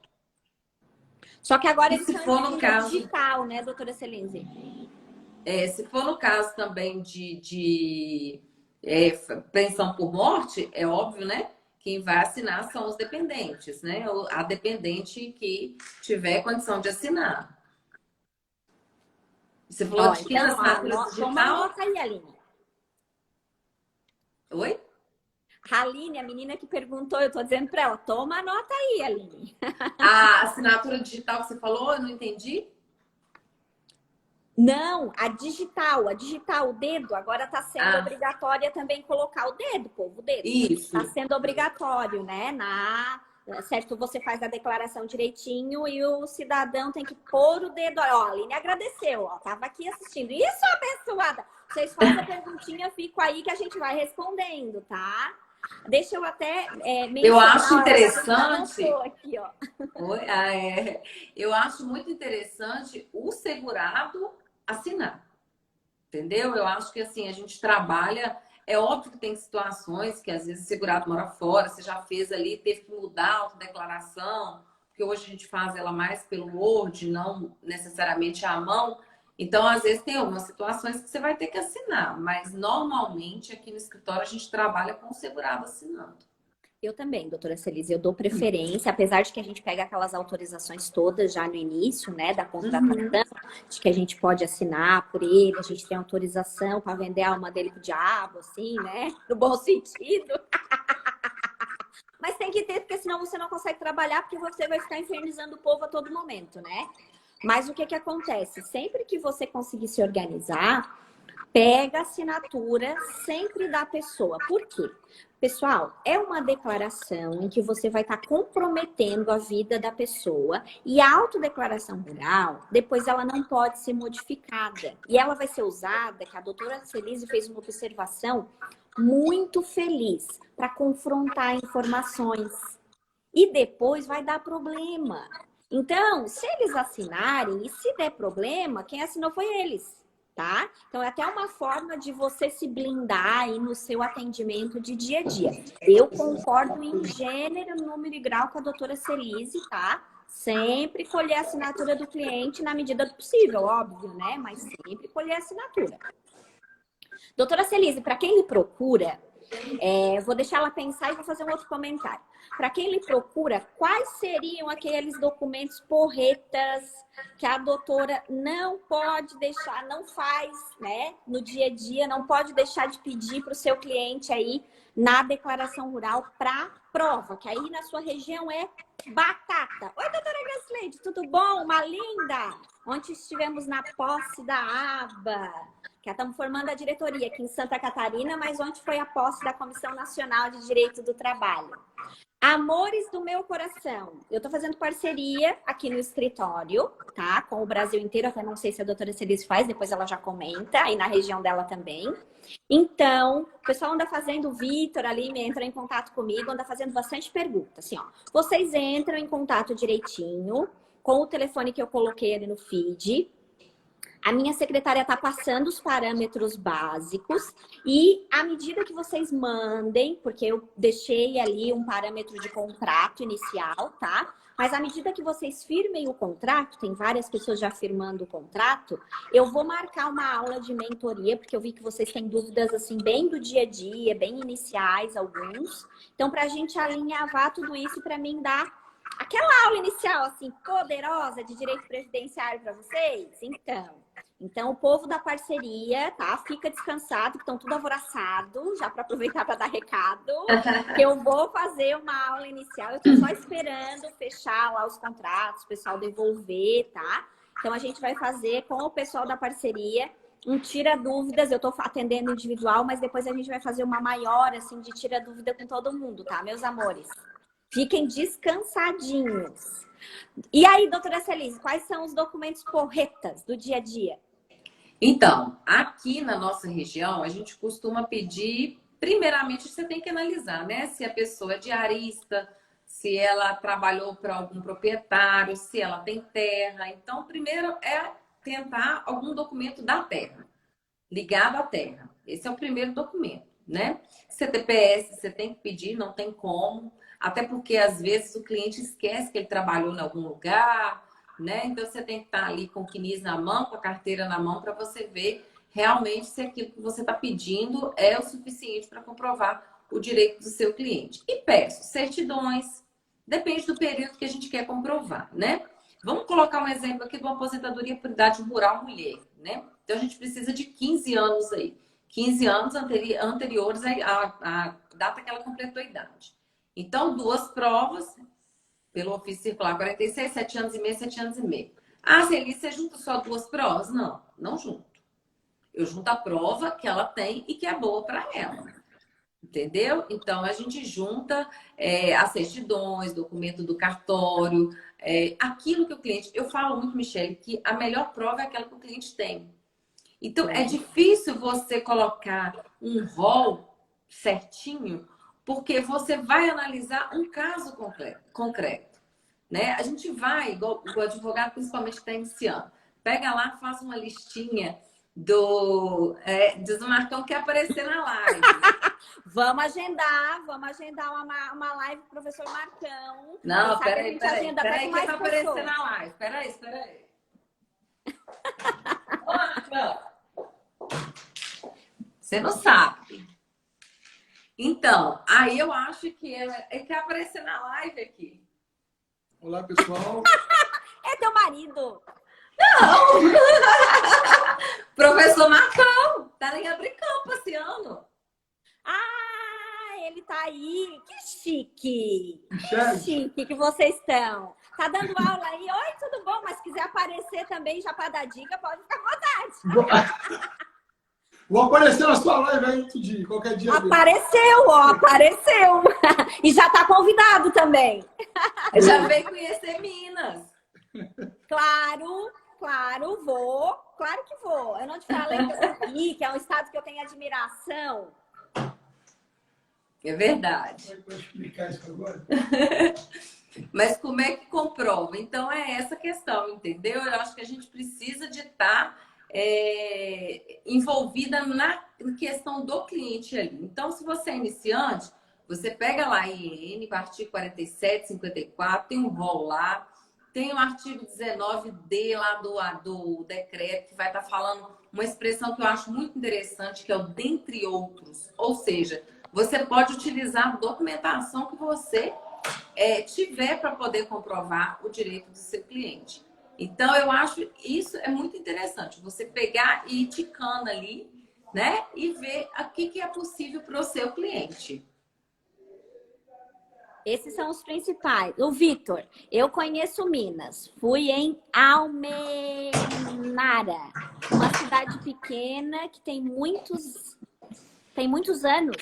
Só que agora eles se for no caso digital, né, doutora Celise? Se for no caso também de pensão por morte, é óbvio, né? Quem vai assinar são os dependentes, né? A dependente que tiver condição de assinar. Você falou de que então, assinatura digital? Toma nota aí, Aline. Oi? A Aline, a menina que perguntou, eu tô dizendo para ela, toma nota aí, Aline. A assinatura digital que você falou, eu não entendi? Não, a digital, o dedo, agora tá sendo obrigatória também colocar o dedo, povo, o dedo. Isso. Tá sendo obrigatório, né? Certo, você faz a declaração direitinho e o cidadão tem que pôr o dedo. Ó, a Aline agradeceu, ó, tava aqui assistindo. Isso, abençoada! Vocês fazem a perguntinha, fico aí que a gente vai respondendo, tá? Deixa eu até Eu acho mencionar, ó, já que a gente interessante. anotou aqui, ó. Oi? Ah, é. Eu acho muito interessante o segurado assinar, entendeu? Eu acho que assim, a gente trabalha. É óbvio que tem situações que às vezes o segurado mora fora, você já fez ali, teve que mudar a autodeclaração, porque hoje a gente faz ela mais pelo Word, não necessariamente à mão. Então, às vezes, tem algumas situações que você vai ter que assinar, mas normalmente aqui no escritório a gente trabalha com o segurado assinando. Eu também, doutora Celise, eu dou preferência, apesar de que a gente pega aquelas autorizações todas já no início, né, da contratação, Uhum. de que a gente pode assinar por ele, a gente tem autorização para vender a alma dele pro diabo, assim, né, no bom sentido. Mas tem que ter, porque senão você não consegue trabalhar, porque você vai ficar infernizando o povo a todo momento, né? Mas o que que acontece? Sempre que você conseguir se organizar, pega a assinatura sempre da pessoa. Por quê? Pessoal, é uma declaração em que você vai estar comprometendo a vida da pessoa e a autodeclaração rural, depois ela não pode ser modificada. E ela vai ser usada, que a doutora Celise fez uma observação muito feliz para confrontar informações. E depois vai dar problema. Então, se eles assinarem e se der problema, quem assinou foi eles, tá? Então, é até uma forma de você se blindar aí no seu atendimento de dia a dia. Eu concordo em gênero, número e grau com a doutora Celise, tá? Sempre colher a assinatura do cliente na medida do possível, óbvio, né? Mas sempre colher a assinatura. Doutora Celise, para quem lhe procura, vou deixar ela pensar e vou fazer um outro comentário. Para quem lhe procura, quais seriam aqueles documentos porretas que a doutora não pode deixar, não faz, né, no dia a dia, não pode deixar de pedir para o seu cliente aí na declaração rural para prova, que aí na sua região é batata. Oi, doutora Gasleide, tudo bom? Uma linda! Ontem estivemos na posse da aba, que estamos formando a diretoria aqui em Santa Catarina, mas ontem foi a posse da Comissão Nacional de Direito do Trabalho. Amores do meu coração, eu estou fazendo parceria aqui no escritório, tá? Com o Brasil inteiro, até não sei se a doutora Celise faz, depois ela já comenta, aí na região dela também. Então, o pessoal anda fazendo, o Vitor ali entra em contato comigo, anda fazendo bastante perguntas, assim, ó. Vocês entram em contato direitinho com o telefone que eu coloquei ali no feed. A minha secretária está passando os parâmetros básicos e à medida que vocês mandem, porque eu deixei ali um parâmetro de contrato inicial, tá? Mas à medida que vocês firmem o contrato, tem várias pessoas já firmando o contrato, eu vou marcar uma aula de mentoria, porque eu vi que vocês têm dúvidas assim bem do dia a dia, bem iniciais alguns. Então, para a gente alinhavar tudo isso, para mim dar aquela aula inicial assim poderosa de direito previdenciário para vocês, então, o povo da parceria, tá? Fica descansado, que estão tudo alvoroçado, já para aproveitar para dar recado, que eu vou fazer uma aula inicial. Eu estou só esperando fechar lá os contratos, o pessoal devolver, tá? Então, a gente vai fazer com o pessoal da parceria um tira dúvidas. Eu estou atendendo individual, mas depois a gente vai fazer uma maior, assim, de tira dúvida com todo mundo, tá, meus amores? Fiquem descansadinhos. E aí, doutora Celise, quais são os documentos porretas do dia a dia? Então, aqui na nossa região, a gente costuma pedir, primeiramente, você tem que analisar, né? Se a pessoa é diarista, se ela trabalhou para algum proprietário, se ela tem terra. Então, primeiro é tentar algum documento da terra, ligado à terra. Esse é o primeiro documento, né? CTPS, você tem que pedir, não tem como. Até porque, às vezes, o cliente esquece que ele trabalhou em algum lugar, né? Então, você tem que estar ali com o CNIS na mão, com a carteira na mão, para você ver realmente se aquilo que você está pedindo é o suficiente para comprovar o direito do seu cliente. E peço certidões, depende do período que a gente quer comprovar, né? Vamos colocar um exemplo aqui de uma aposentadoria por idade rural mulher, né? Então, a gente precisa de 15 anos aí. 15 anos anteriores à data que ela completou a idade. Então, duas provas, pelo ofício circular 46, 7 anos e meio, 7 anos e meio. Ah, Celi, você junta só duas provas? Não, não junto. Eu junto a prova que ela tem e que é boa para ela. Entendeu? Então, a gente junta as certidões, documento do cartório, aquilo que o cliente... Eu falo muito, Michele, que a melhor prova é aquela que o cliente tem. Então, é difícil você colocar um rol certinho, porque você vai analisar um caso concreto, né? A gente vai, igual o advogado, principalmente que está iniciando, pega lá, faz uma listinha diz o Marcão que quer aparecer na live. Vamos agendar uma live com o professor Marcão. Não, peraí, que tá aparecendo na live. Peraí. Ô, Marcão, você não sabe. Então, aí eu acho que ele quer aparecer na live aqui. Olá, pessoal. É teu marido. Não! Professor Marcão, tá em Abricão passeando. Ah, ele tá aí. Que chique. Chefe. Que chique que vocês estão. Tá dando aula aí. Oi, tudo bom? Mas se quiser aparecer também já para dar dica, pode ficar à vontade. Vou aparecer na sua live aí outro dia, qualquer dia. Apareceu, ó, apareceu. E já tá convidado também. Já veio conhecer Minas. Claro, vou. Claro que vou. Eu não te falei que eu sou aqui, que é um estado que eu tenho admiração. É verdade. Pode explicar isso agora? Mas como é que comprova? Então é essa questão, entendeu? Eu acho que a gente precisa de estar envolvida na questão do cliente ali. Então, se você é iniciante, você pega lá IN, artigo 47, 54, tem um rol lá, tem o artigo 19D lá do decreto, que vai estar falando uma expressão que eu acho muito interessante, que é o dentre outros. Ou seja, você pode utilizar a documentação que você tiver para poder comprovar o direito do seu cliente. Então, eu acho isso é muito interessante. Você pegar e ir ticando ali, né? E ver o que é possível para o seu cliente. Esses são os principais. O Vitor, eu conheço Minas. Fui em Almenara, uma cidade pequena que tem muitos anos.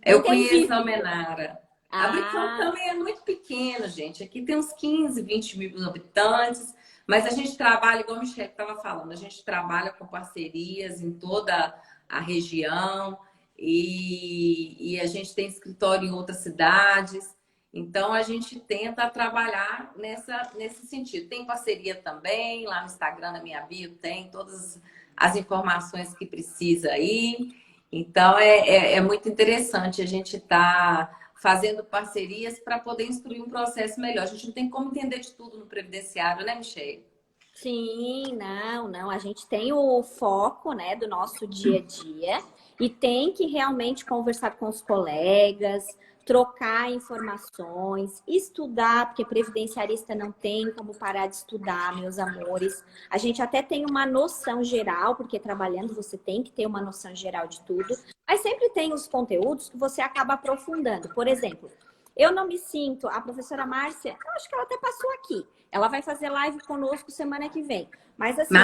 Eu conheço Almenara. Abricão também é muito pequeno, gente. Aqui tem uns 15, 20 mil habitantes. Mas a gente trabalha, igual o Michele estava falando, a gente trabalha com parcerias em toda a região. E a gente tem escritório em outras cidades. Então, a gente tenta trabalhar nesse sentido. Tem parceria também, lá no Instagram, na minha bio, tem todas as informações que precisa aí. Então, é muito interessante a gente estar fazendo parcerias para poder instruir um processo melhor. A gente não tem como entender de tudo no previdenciário, né, Michele? Sim, não. A gente tem o foco, né, do nosso dia a dia e tem que realmente conversar com os colegas, trocar informações, estudar, porque previdenciarista não tem como parar de estudar, meus amores. A gente até tem uma noção geral, porque trabalhando você tem que ter uma noção geral de tudo, mas sempre tem os conteúdos que você acaba aprofundando. Por exemplo, eu não me sinto, a professora Márcia, eu acho que ela até passou aqui. Ela vai fazer live conosco semana que vem. Mas assim,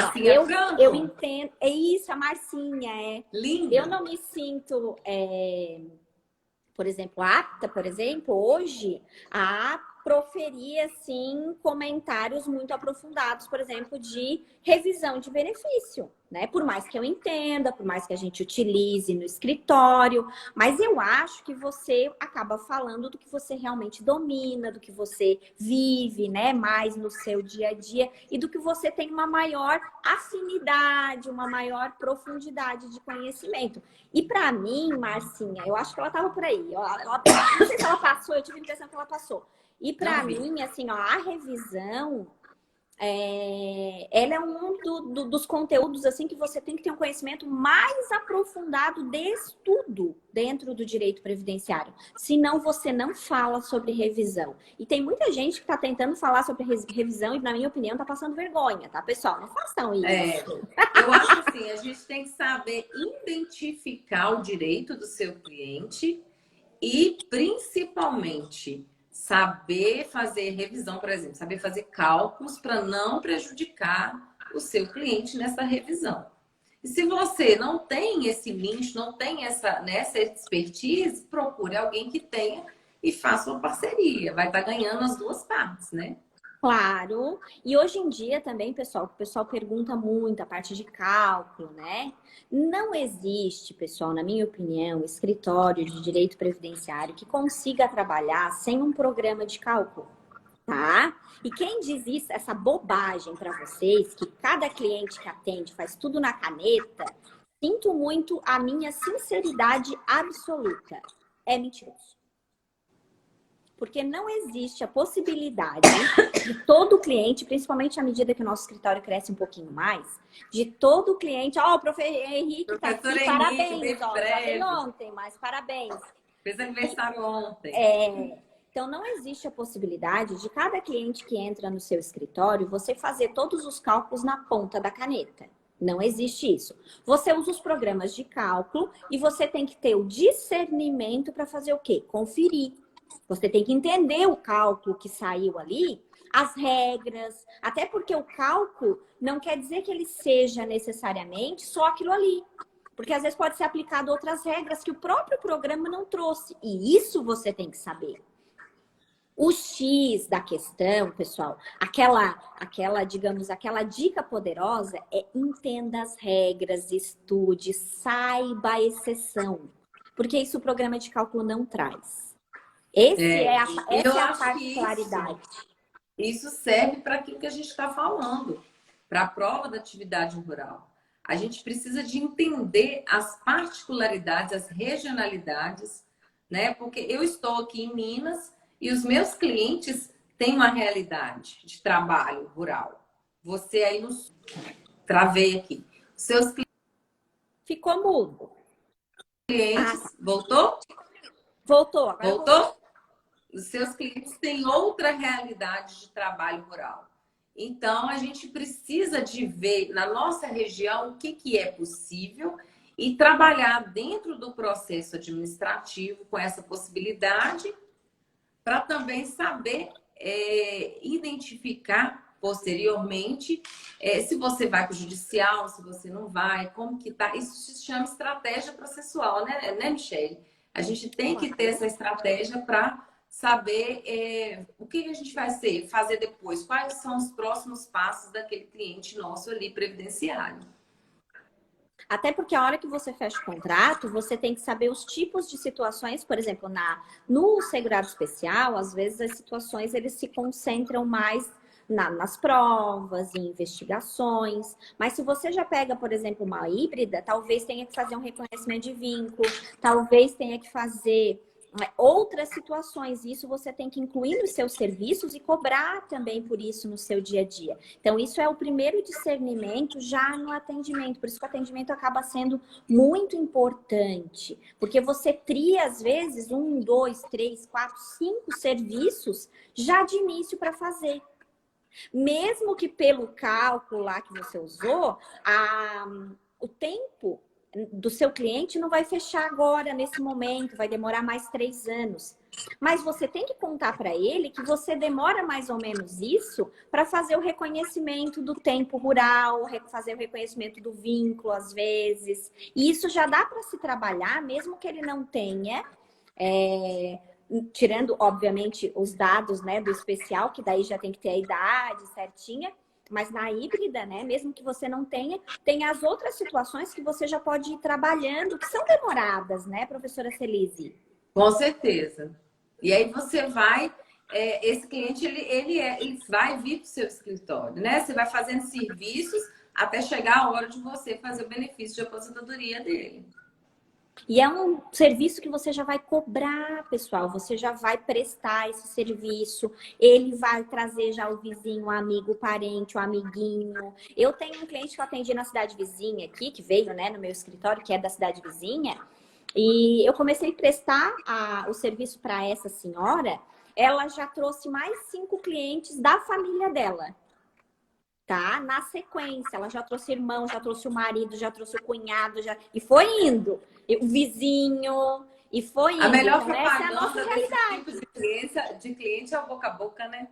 eu entendo. É isso, a Marcinha. Linda. Eu não me sinto, por exemplo, apta, hoje, a proferir, assim, comentários muito aprofundados, por exemplo, de revisão de benefício, né? Por mais que eu entenda, por mais que a gente utilize no escritório, mas eu acho que você acaba falando do que você realmente domina, do que você vive, né? Mais no seu dia a dia e do que você tem uma maior afinidade, uma maior profundidade de conhecimento. E para mim, Marcinha, eu acho que ela estava por aí. Não sei se ela passou, eu tive a impressão que ela passou. E para mim, assim, ó, a revisão, ela é um dos conteúdos assim que você tem que ter um conhecimento mais aprofundado de estudo dentro do direito previdenciário. Senão você não fala sobre revisão. E tem muita gente que está tentando falar sobre revisão e, na minha opinião, está passando vergonha, tá, pessoal? Não façam isso. Eu acho assim, a gente tem que saber identificar o direito do seu cliente e, principalmente, saber fazer revisão, por exemplo, saber fazer cálculos para não prejudicar o seu cliente nessa revisão. E se você não tem esse nicho, não tem essa expertise, procure alguém que tenha e faça uma parceria. Vai estar ganhando as duas partes, né? Claro. E hoje em dia também, pessoal, o pessoal pergunta muito a parte de cálculo, né? Não existe, pessoal, na minha opinião, escritório de direito previdenciário que consiga trabalhar sem um programa de cálculo, tá? E quem diz isso, essa bobagem para vocês, que cada cliente que atende faz tudo na caneta, sinto muito a minha sinceridade absoluta. É mentiroso. Porque não existe a possibilidade de todo cliente, principalmente à medida que o nosso escritório cresce um pouquinho mais, de todo cliente, ó, o professor Henrique tá aqui, Professor Henrique, parabéns, ó, já breve. veio ontem, mas parabéns. Fez aniversário ontem. Então, não existe a possibilidade de cada cliente que entra no seu escritório, você fazer todos os cálculos na ponta da caneta. Não existe isso. Você usa os programas de cálculo e você tem que ter o discernimento para fazer o quê? Conferir. Você tem que entender o cálculo que saiu ali, as regras, até porque o cálculo não quer dizer que ele seja necessariamente só aquilo ali. Porque às vezes pode ser aplicado outras regras que o próprio programa não trouxe. E isso você tem que saber. O X da questão, pessoal, digamos, aquela dica poderosa é entenda as regras, estude, saiba a exceção. Porque isso o programa de cálculo não traz. Essa é a particularidade. Isso serve para aquilo que a gente está falando, para a prova da atividade rural. A gente precisa de entender as particularidades, as regionalidades, né? Porque eu estou aqui em Minas e os meus clientes têm uma realidade de trabalho rural. Você aí nos travei aqui. Seus Ficou mudo. clientes, voltou? Voltou. Agora Voltou? Os seus clientes têm outra realidade de trabalho rural. Então, a gente precisa de ver na nossa região o que é possível e trabalhar dentro do processo administrativo com essa possibilidade para também saber identificar posteriormente se você vai para o judicial, se você não vai, como que tá. Isso se chama estratégia processual, né, Michele? A gente tem que ter essa estratégia para saber o que a gente vai fazer depois, quais são os próximos passos daquele cliente nosso ali previdenciário. Até porque a hora que você fecha o contrato, você tem que saber os tipos de situações, por exemplo, no segurado especial, às vezes as situações eles se concentram mais nas provas, em investigações. Mas se você já pega, por exemplo, uma híbrida, talvez tenha que fazer um reconhecimento de vínculo, talvez tenha que fazer outras situações. Isso você tem que incluir nos seus serviços e cobrar também por isso no seu dia a dia. Então, isso é o primeiro discernimento já no atendimento. Por isso que o atendimento acaba sendo muito importante. Porque você tria, às vezes, 1, 2, 3, 4, 5 serviços já de início para fazer. Mesmo que pelo cálculo lá que você usou, o tempo do seu cliente não vai fechar agora, nesse momento, vai demorar mais 3 anos. Mas você tem que contar para ele que você demora mais ou menos isso para fazer o reconhecimento do tempo rural, fazer o reconhecimento do vínculo, às vezes. E isso já dá para se trabalhar, mesmo que ele não tenha, tirando, obviamente, os dados, né, do especial, que daí já tem que ter a idade certinha. Mas na híbrida, né, mesmo que você não tenha, tem as outras situações que você já pode ir trabalhando, que são demoradas, né, professora Celise? Com certeza. E aí você vai, esse cliente, ele vai vir para o seu escritório, né? Você vai fazendo serviços até chegar a hora de você fazer o benefício de aposentadoria dele. E é um serviço que você já vai cobrar, pessoal. Você já vai prestar esse serviço. Ele vai trazer já o vizinho, o amigo, o parente, o amiguinho. Eu tenho um cliente que eu atendi na cidade vizinha aqui, que veio, né, no meu escritório, que é da cidade vizinha. E eu comecei a prestar o serviço para essa senhora. Ela já trouxe mais 5 clientes da família dela. Tá? Na sequência, ela já trouxe irmão, já trouxe o marido, já trouxe o cunhado, e foi indo. O vizinho, e foi indo. A melhor então, essa é a nossa propaganda realidade. desse tipo de cliente é o boca a boca, né?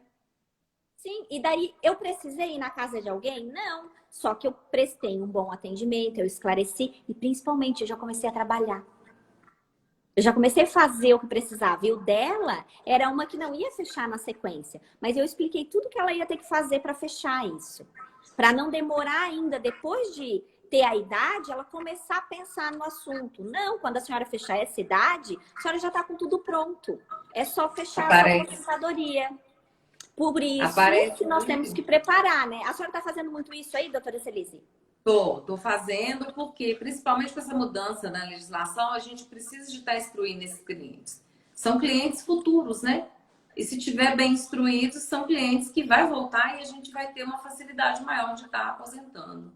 Sim, e daí eu precisei ir na casa de alguém? Não. Só que eu prestei um bom atendimento, eu esclareci e principalmente eu já comecei a trabalhar. Eu já comecei a fazer o que precisava. E o dela era uma que não ia fechar na sequência. Mas eu expliquei tudo que ela ia ter que fazer para fechar isso. Para não demorar ainda, depois de ter a idade, ela começar a pensar no assunto. Não, quando a senhora fechar essa idade, a senhora já está com tudo pronto. É só fechar a sua aposentadoria. Por isso que nós temos que preparar, né? A senhora está fazendo muito isso aí, doutora Celise? Tô fazendo porque, principalmente com essa mudança na legislação, a gente precisa de estar instruindo esses clientes. São clientes futuros, né? E se tiver bem instruídos, são clientes que vai voltar e a gente vai ter uma facilidade maior de estar aposentando.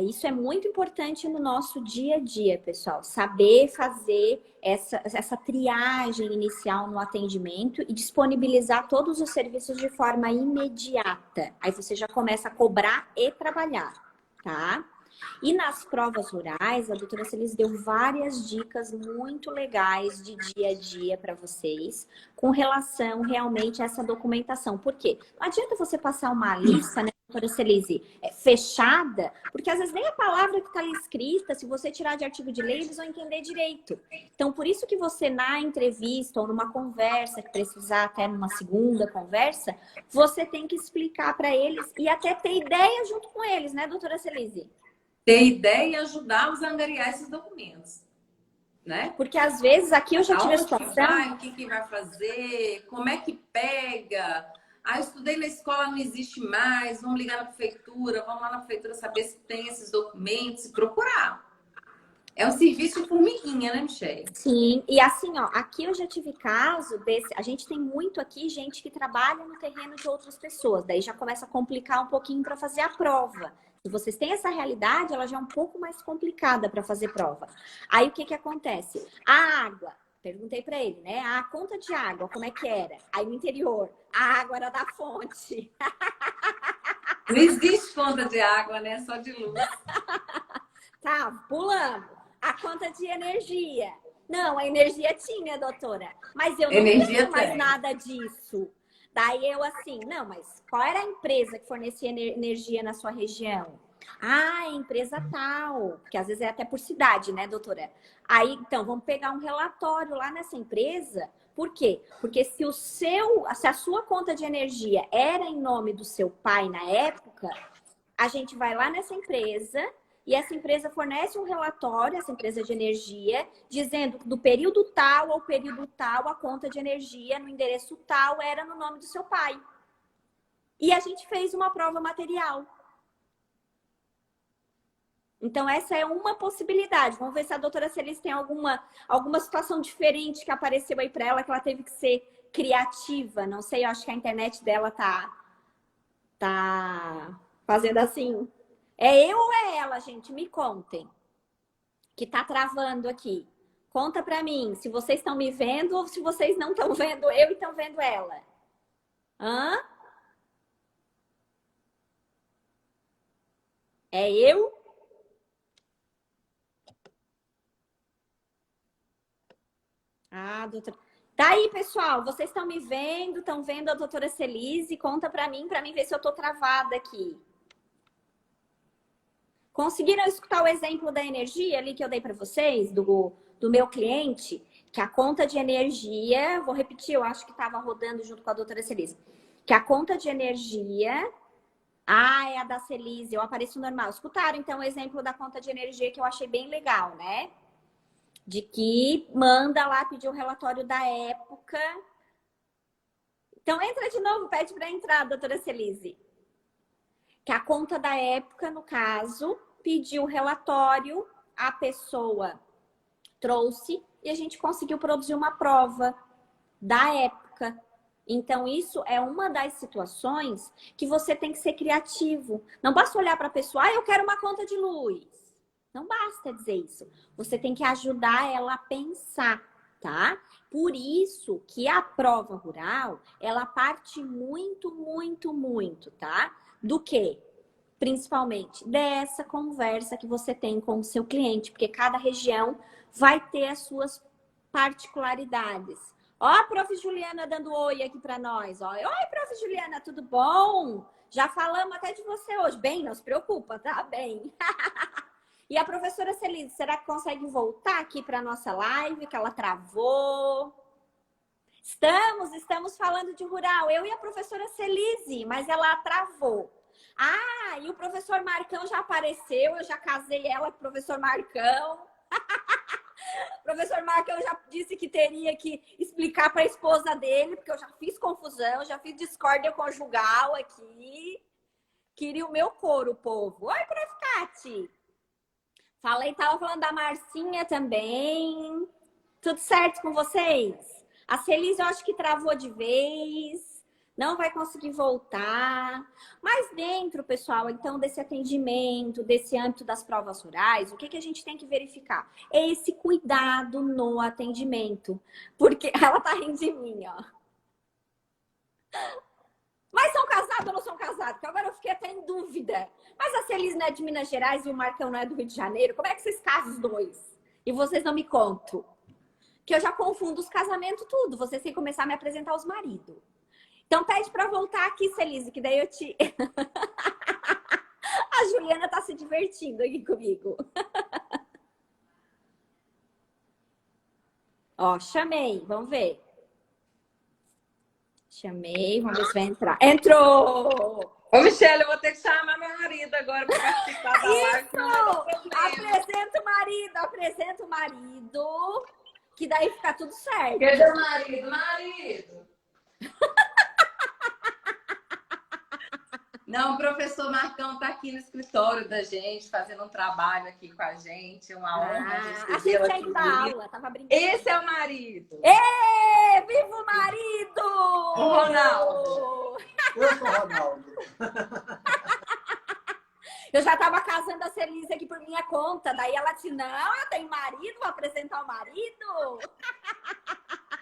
Isso é muito importante no nosso dia a dia, pessoal. Saber fazer essa triagem inicial no atendimento e disponibilizar todos os serviços de forma imediata. Aí você já começa a cobrar e trabalhar, tá? E nas provas rurais, a doutora Celise deu várias dicas muito legais de dia a dia para vocês, com relação realmente a essa documentação. Por quê? Não adianta você passar uma lista, né, doutora Celise, fechada, porque às vezes nem a palavra que está ali escrita, se você tirar de artigo de lei, eles vão entender direito. Então, por isso que você, na entrevista ou numa conversa, que precisar até numa segunda conversa, você tem que explicar para eles e até ter ideia junto com eles, né, doutora Celise? Ter ideia e ajudá-los a angariar esses documentos, né? Porque às vezes aqui eu já tive a situação... o que vai fazer, como é que pega... eu estudei na escola, não existe mais, vamos ligar na prefeitura, vamos lá na prefeitura saber se tem esses documentos e procurar. É um serviço de formiguinha, né, Michele? Sim, e assim, ó, aqui eu já tive caso desse... A gente tem muito aqui gente que trabalha no terreno de outras pessoas, daí já começa a complicar um pouquinho para fazer a prova. Se vocês têm essa realidade, ela já é um pouco mais complicada para fazer prova. Aí o que acontece? A água... Perguntei para ele, né? A conta de água, como é que era? Aí no interior, a água era da fonte. Não existe conta de água, né? Só de luz. Tá, pulando. A conta de energia. Não, a energia tinha, doutora. Mas eu não tenho mais nada disso. Daí eu assim, não, mas qual era a empresa que fornecia energia na sua região? Ah, empresa tal, porque às vezes é até por cidade, né, doutora? Aí, então, vamos pegar um relatório lá nessa empresa. Por quê? Porque se a sua conta de energia era em nome do seu pai na época, a gente vai lá nessa empresa e essa empresa fornece um relatório, essa empresa de energia, dizendo que do período tal ao período tal, a conta de energia no endereço tal era no nome do seu pai. E a gente fez uma prova material. Então, essa é uma possibilidade. Vamos ver se a doutora Celise tem alguma situação diferente que apareceu aí para ela, que ela teve que ser criativa. Não sei, eu acho que a internet dela tá fazendo assim. É eu ou é ela, gente? Me contem. Que tá travando aqui. Conta para mim se vocês estão me vendo ou se vocês não estão vendo eu e estão vendo ela. Hã? É eu? Ah, doutora. Tá aí, pessoal. Vocês estão me vendo? Estão vendo a doutora Celise? Conta para mim ver se eu tô travada aqui. Conseguiram escutar o exemplo da energia ali que eu dei para vocês, do meu cliente? Que a conta de energia, vou repetir, eu acho que estava rodando junto com a doutora Celise. Que a conta de energia... é a da Celise, eu apareço normal. Escutaram, então, o exemplo da conta de energia que eu achei bem legal, né? De que manda lá pedir o relatório da época. Então, entra de novo, pede para entrar, doutora Celise. Que a conta da época, no caso, pediu o relatório, a pessoa trouxe e a gente conseguiu produzir uma prova da época. Então, isso é uma das situações que você tem que ser criativo. Não basta olhar para a pessoa, eu quero uma conta de luz. Não basta dizer isso. Você tem que ajudar ela a pensar, tá? Por isso que a prova rural, ela parte muito, muito, muito, tá? Do quê? Principalmente dessa conversa que você tem com o seu cliente, porque cada região vai ter as suas particularidades. Ó, a prof. Juliana dando oi aqui para nós. Ó. Oi, prof. Juliana, tudo bom? Já falamos até de você hoje. Bem, não se preocupa, tá? Bem. E a professora Celise, será que consegue voltar aqui para a nossa live, que ela travou? Estamos falando de rural. Eu e a professora Celise, mas ela travou. Ah, e o professor Marcão já apareceu, eu já casei ela com o professor Marcão. O professor Marcão já disse que teria que explicar para a esposa dele, porque eu já fiz confusão, já fiz discórdia conjugal aqui. Queria o meu couro, povo. Oi, Prof. Cati. Tava falando da Marcinha também. Tudo certo com vocês? A Celise eu acho que travou de vez. Não vai conseguir voltar. Mas dentro, pessoal, então, desse atendimento, desse âmbito das provas rurais, o que a gente tem que verificar? É esse cuidado no atendimento. Porque ela tá rindo de mim, ó. Mas são casados ou não são casados? Porque agora eu fiquei até em dúvida. Mas a Celise não é de Minas Gerais e o Marcão não é do Rio de Janeiro? Como é que vocês casam os dois? E vocês não me contam? Que eu já confundo os casamentos tudo. Vocês têm que começar a me apresentar os maridos. Então pede para voltar aqui, Celise, que daí eu te... A Juliana tá se divertindo aqui comigo. Ó, chamei. Vamos ver. Chamei, vamos ver se vai entrar. Entrou! Ô, Michelle, eu vou ter que chamar meu marido agora para participar da live. Apresenta o marido, que daí fica tudo certo. Cadê o marido? Marido! Não, o professor Marcão tá aqui no escritório da gente, fazendo um trabalho aqui com a gente. Uma honra achei que tinha ido da aula, tava brincando. Esse é o marido! Ê, viva o marido! O Ronaldo! Eu sou o Ronaldo. Eu já tava casando a Celise aqui por minha conta. Daí ela disse, não, eu tenho marido, vou apresentar o marido.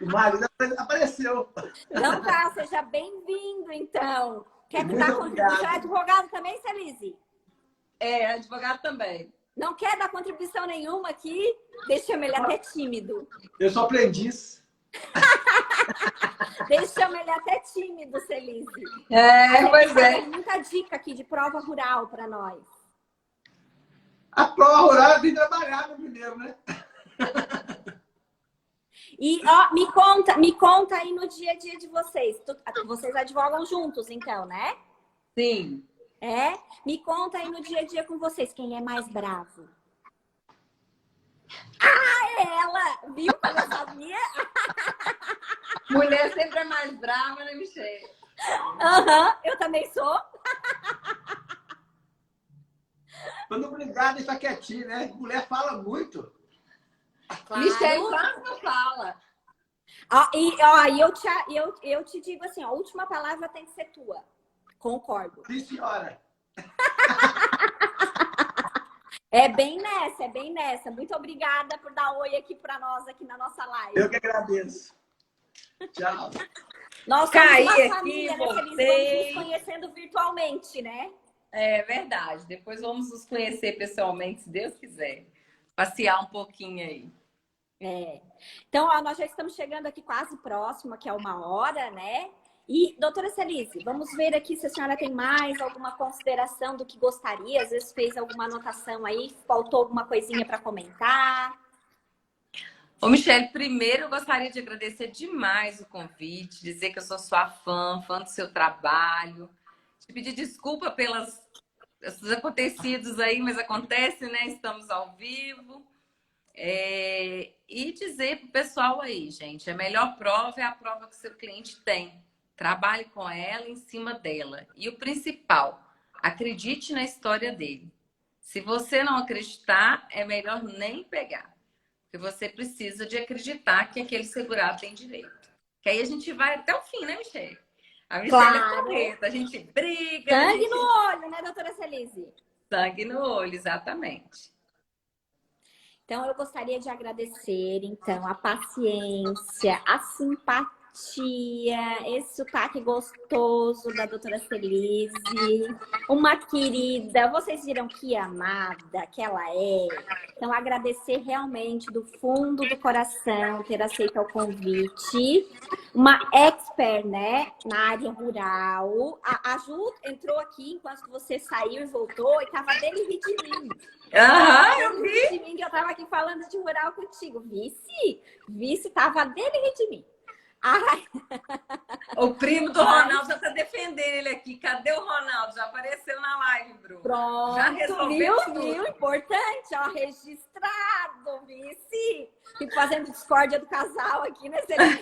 O marido apareceu. Não tá, seja bem-vindo, então. Quer dar Muito contribuição? obrigado. É advogado também, Celise? É, advogado também. Não quer dar contribuição nenhuma aqui? Deixa ele até tímido. Eu sou aprendiz. Deixa ele até tímido, Celise. Pois é. Tem muita dica aqui de prova rural para nós. A prova rural vem trabalhar no primeiro, né? E ó, me conta aí no dia a dia de vocês. Vocês advogam juntos, então, né? Sim. É? Me conta aí no dia a dia com vocês, quem é mais bravo? Ah, é ela! Viu como eu sabia? Mulher sempre é mais brava, né, Michelle? Aham, eu também sou. Quando obrigado, deixa quietinho, né? Mulher fala muito. Claro. Michelle quase não fala. Eu te digo assim, ó, a última palavra tem que ser tua. Concordo. Sim, senhora. É bem nessa. Muito obrigada por dar oi aqui para nós, aqui na nossa live. Eu que agradeço. Tchau. Nós somos Caí uma aqui, família, né, Feliz? voltei. Vamos nos conhecendo virtualmente, né? É verdade. Depois vamos nos conhecer pessoalmente, se Deus quiser. Passear um pouquinho aí. É. Então, ó, nós já estamos chegando aqui quase próximo, aqui é 1 hora, né? E, doutora Celise, vamos ver aqui se a senhora tem mais alguma consideração do que gostaria. Às vezes fez alguma anotação aí, faltou alguma coisinha para comentar. Ô, Michelle, primeiro eu gostaria de agradecer demais o convite, dizer que eu sou sua fã do seu trabalho. Te pedir desculpa pelos acontecidos aí, mas acontece, né? Estamos ao vivo. E dizer pro pessoal aí, gente, a melhor prova é a prova que o seu cliente tem. Trabalhe com ela, em cima dela. E o principal, acredite na história dele. Se você não acreditar, é melhor nem pegar. Porque você precisa de acreditar que aquele segurado tem direito. Que aí a gente vai até o fim, né, Michelle? A Michelle é correta, a gente briga. Sangue no olho, né, doutora Celise? Sangue no olho, exatamente. Então, eu gostaria de agradecer, então, a paciência, a simpatia tia, esse sotaque gostoso da doutora Celise, uma querida, vocês viram que amada que ela é. Então, agradecer realmente do fundo do coração ter aceito o convite. Uma expert, né, na área rural. A Ju entrou aqui enquanto você saiu e voltou e tava dele de mim. Aham, eu vi. De mim, que eu tava aqui falando de rural contigo. Vice tava dele de mim. Ai. O primo do Ronaldo já tá defendendo ele aqui. Cadê o Ronaldo? Já apareceu na live, Bruno. Pronto, já resolveu viu? Importante, ó, registrado, vice. Fico fazendo discórdia do casal aqui, né, Celina?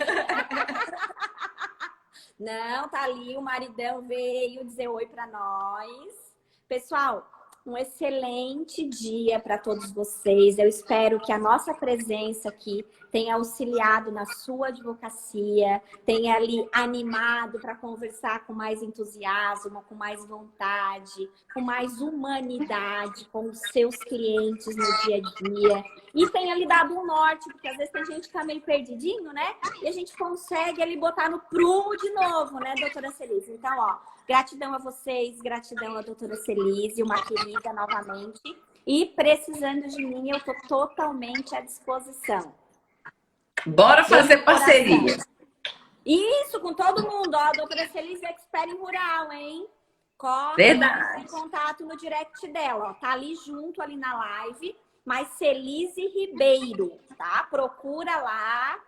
Não, tá ali, o maridão veio dizer oi pra nós. Pessoal, um excelente dia para todos vocês. Eu espero que a nossa presença aqui tenha auxiliado na sua advocacia, tenha ali animado para conversar com mais entusiasmo, com mais vontade, com mais humanidade com os seus clientes no dia a dia. E tenha lhe dado um norte, porque às vezes tem gente que tá meio perdidinho, né? E a gente consegue ali botar no prumo de novo, né, doutora Celise? Então, ó, gratidão a vocês, gratidão à doutora Celise, uma querida novamente. E precisando de mim, eu tô totalmente à disposição. Bora fazer parceria. Isso, com todo mundo. Ó, a doutora Celise é expert em rural, hein? Corre, Verdade. em contato no direct dela. Ó, tá ali junto, ali na live. Mas Celise Ribeiro, tá? Procura lá.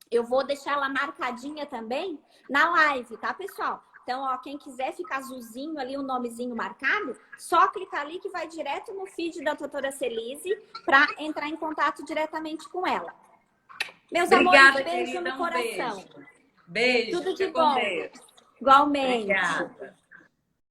Eu vou deixar ela marcadinha também na live, tá, pessoal? Então, ó, quem quiser ficar azulzinho ali, o nomezinho marcado, só clicar ali que vai direto no feed da doutora Celise para entrar em contato diretamente com ela. Meus Obrigada, amores, beijo querida, no coração. Beijo. Tudo de Fica com bom. Deus. Igualmente. Obrigada.